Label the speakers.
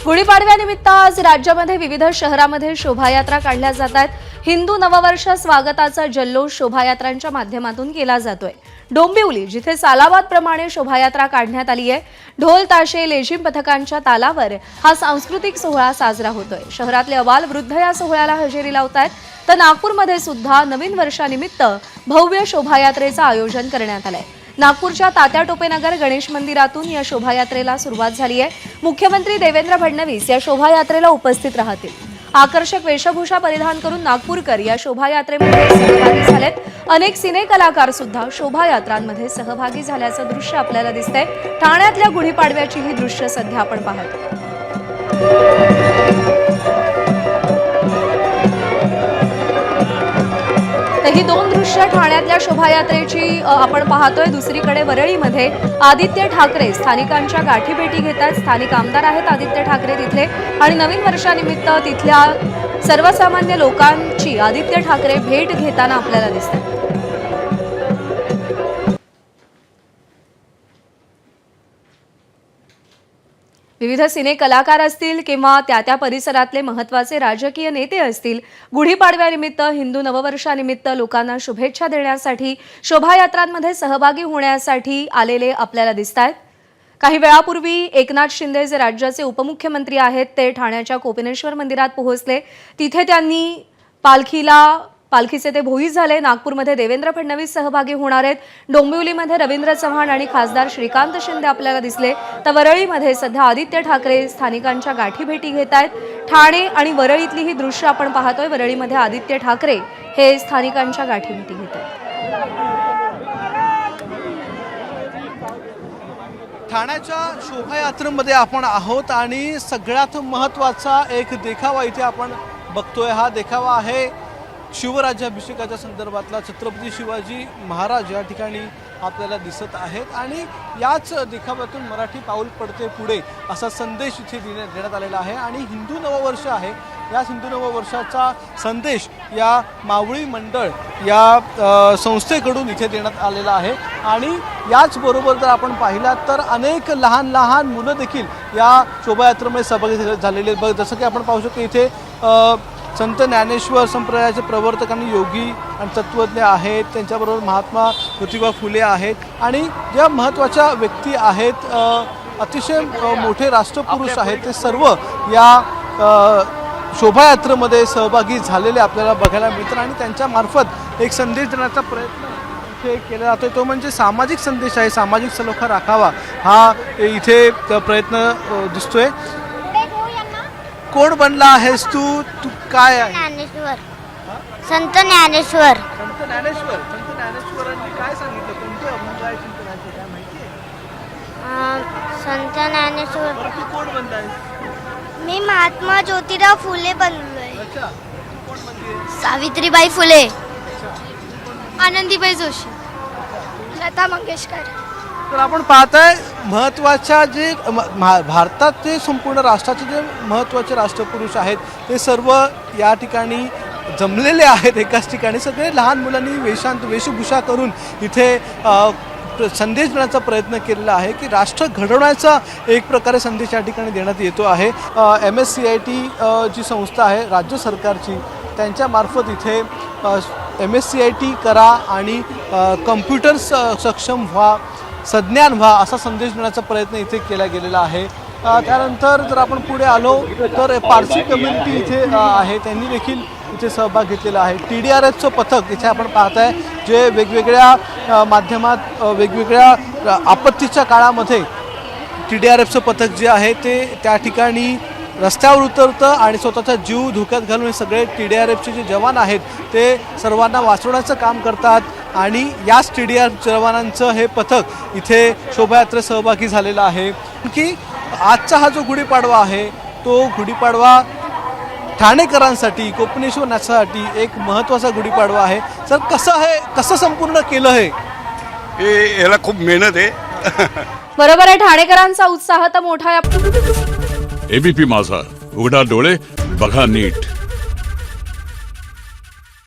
Speaker 1: गुढीपाडव्यानिमित्त आज राज्यामध्ये विविध शहरांमध्ये शोभायात्रा काढल्या जात आहेत। हिंदू नववर्ष स्वागताचा जल्लोष शोभायात्रांच्या माध्यमातून केला जातोय। डोंबिवली जिथे सालाबाद प्रमाणे शोभायात्रा काढण्यात आली आहे। ढोल ताशे लेझिम पथकांच्या तालावर हा सांस्कृतिक सोहळा साजरा होतोय। शहरातले अबाल वृद्ध या सोहळ्याला हजेरी लावतात। तर नागपूरमध्ये सुद्धा नवीन वर्षानिमित्त भव्य शोभायात्रेचं आयोजन करण्यात आलंय। नागपूरच्या तात्या टोपेनगर गणेश मंदिरातून या शोभायात्रेला सुरुवात झाली आहे। मुख्यमंत्री देवेंद्र फडणवीस या शोभायात्रेला उपस्थित राहतील। आकर्षक वेशभूषा परिधान करून नागपूरकर या शोभायात्रेमध्ये सहभागी झालेत। अनेक सिने कलाकार सुद्धा शोभायात्रांमध्ये सहभागी झाल्याचं दृश्य आपल्याला दिसतंय। ठाण्यातल्या गुढीपाडव्याची ही दृश्य सध्या आपण पाहतो। ही दोन दृश्य ठाण्यातल्या शोभायात्रेची आपण पाहतोय। दुसरीकडे वरळीमध्ये आदित्य ठाकरे स्थानिकांच्या गाठीभेटी घेतात। स्थानिक आमदार आहेत आदित्य ठाकरे तिथले आणि नवीन वर्षानिमित्त तिथल्या सर्वसामान्य लोकांची आदित्य ठाकरे भेट घेताना आपल्याला दिसतात। विविध सिने कलाकार असतील किंवा त्या परिसरातले महत्त्वाचे राजकीय नेते असतील, गुढीपाडव्यानिमित्त हिंदू नववर्षानिमित्त लोकांना शुभेच्छा देण्यासाठी शोभायात्रांमध्ये सहभागी होण्यासाठी आलेले आपल्याला दिसतात। काही वेळापूर्वी एकनाथ शिंदे जे राज्याचे उपमुख्यमंत्री आहेत ते ठाण्याच्या कोपिनेश्वर मंदिरात पोहोचले। तिथे त्यांनी पालखीचे ते भोई झाले। नागपूरमध्ये देवेंद्र फडणवीस सहभागी होणार आहेत। डोंबिवलीमध्ये रवींद्र चव्हाण आणि खासदार श्रीकांत शिंदे आपल्याला दिसले। तर वरळीमध्ये सध्या आदित्य ठाकरे स्थानिकांच्या गाठीभेटी घेत आहेत। ठाणे आणि वरळीतली ही दृश्य आपण पाहतोय। वरळीमध्ये आदित्य ठाकरे हे स्थानिकांच्या गाठीभेटी घेत आहेत।
Speaker 2: ठाण्याच्या शोभायात्रेमध्ये आपण आहोत आणि सगळ्यात महत्त्वाचा एक देखावा इथे आपण बघतोय। हा देखावा आहे शिवराज्याभिषेकाच्या संदर्भातला। छत्रपती शिवाजी महाराज या ठिकाणी आपल्याला दिसत आहेत आणि याच देखाव्यातून मराठी पाऊल पडते पुढे असा संदेश इथे देण्यात आलेला आहे। आणि हिंदू नववर्ष आहे, या हिंदू नववर्षाचा संदेश या मावळी मंडळ या संस्थेकडून इथे देण्यात आलेला आहे। आणि याचबरोबर जर आपण पाहिलात तर अनेक लहान लहान मुलं देखील या शोभायात्रेमध्ये सहभागी झालेले जसं की आपण पाहू शकतो इथे संत ज्ञानेश्वर संप्रदायाचे प्रवर्तक आणि योगी आणि तत्त्वज्ञ आहेत। त्यांच्याबरोबर महात्मा ज्योतिबा फुले आहेत आणि ज्या महत्त्वाच्या व्यक्ती आहेत, अतिशय मोठे राष्ट्रपुरुष आहेत, ते सर्व या शोभायात्रेमध्ये सहभागी झालेले आपल्याला बघायला मिळतात। आणि त्यांच्यामार्फत एक संदेश देण्याचा प्रयत्न इथे केला जातो, तो म्हणजे सामाजिक संदेश आहे। सामाजिक सलोखा राखावा हा इथे प्रयत्न दिसतोय। कोण बनला आहेस तू? तू काय आहे?
Speaker 3: ज्ञानेश्वर, संत ज्ञानेश्वर।
Speaker 2: संत ज्ञानेश्वरांनी काय सांगितलं? कोणते अभंग आहे चिंतनाचे काय माहिती आहे?
Speaker 3: संत ज्ञानेश्वर।
Speaker 2: तू कोण बनलाय?
Speaker 3: मी महात्मा ज्योतिराव फुले बनलोय।
Speaker 2: अच्छा, तू कोण बनली?
Speaker 3: सावित्रीबाई फुले, आनंदीबाई जोशी, लता मंगेशकर।
Speaker 2: तर आपण पाहताय महत्त्वाच्या जे भारतात ते संपूर्ण राष्ट्राचे जे महत्त्वाचे राष्ट्रपुरुष आहेत ते सर्व या ठिकाणी जमलेले आहेत एकाच ठिकाणी। सगळे लहान मुलांनी वेशभूषा करून इथे संदेश देण्याचा प्रयत्न केलेला आहे की राष्ट्र घडवण्याचा एक प्रकारे संदेश या ठिकाणी देण्यात येतो आहे। MSCIT जी संस्था आहे राज्य सरकारची, त्यांच्यामार्फत इथे MSCIT करा आणि कम्प्युटर सक्षम व्हा, सज्ञान व्हा असा संदेश देण्याचा प्रयत्न इथे केला गेलेला आहे। त्यानंतर जर आपण पुढे आलो तर पारसी कम्युनिटी इथे आहे, त्यांनी देखील इथे सहभाग घेतलेला आहे। TDRFचं पथक इथे आपण पाहताय जे वेगवेगळ्या माध्यमात वेगवेगळ्या आपत्तीच्या काळामध्ये TDRFचं पथक जे आहे ते त्या ठिकाणी रस्त्यावर उतरतं आणि स्वतःचा जीव धोक्यात घालून हे सगळे TDRFचे जे जवान आहेत ते सर्वांना वाचवण्याचं काम करतात। आणि याच TDRF जवानांचं हे पथक इथे शोभायात्रेत सहभागी झालेलं आहे। की आजचा हा जो गुढीपाडवा आहे तो गुढीपाडवा ठाणेकरांसाठी, कोपिनेश्वरसाठी एक महत्त्वाचा गुढीपाडवा आहे। सर कसं संपूर्ण केलं हे?
Speaker 4: याला खूप मेहनत आहे।
Speaker 1: बरोबर आहे, ठाणेकरांचा उत्साह तर मोठा आहे।
Speaker 5: ABP माझा, उघडा डोळे बघा नीट।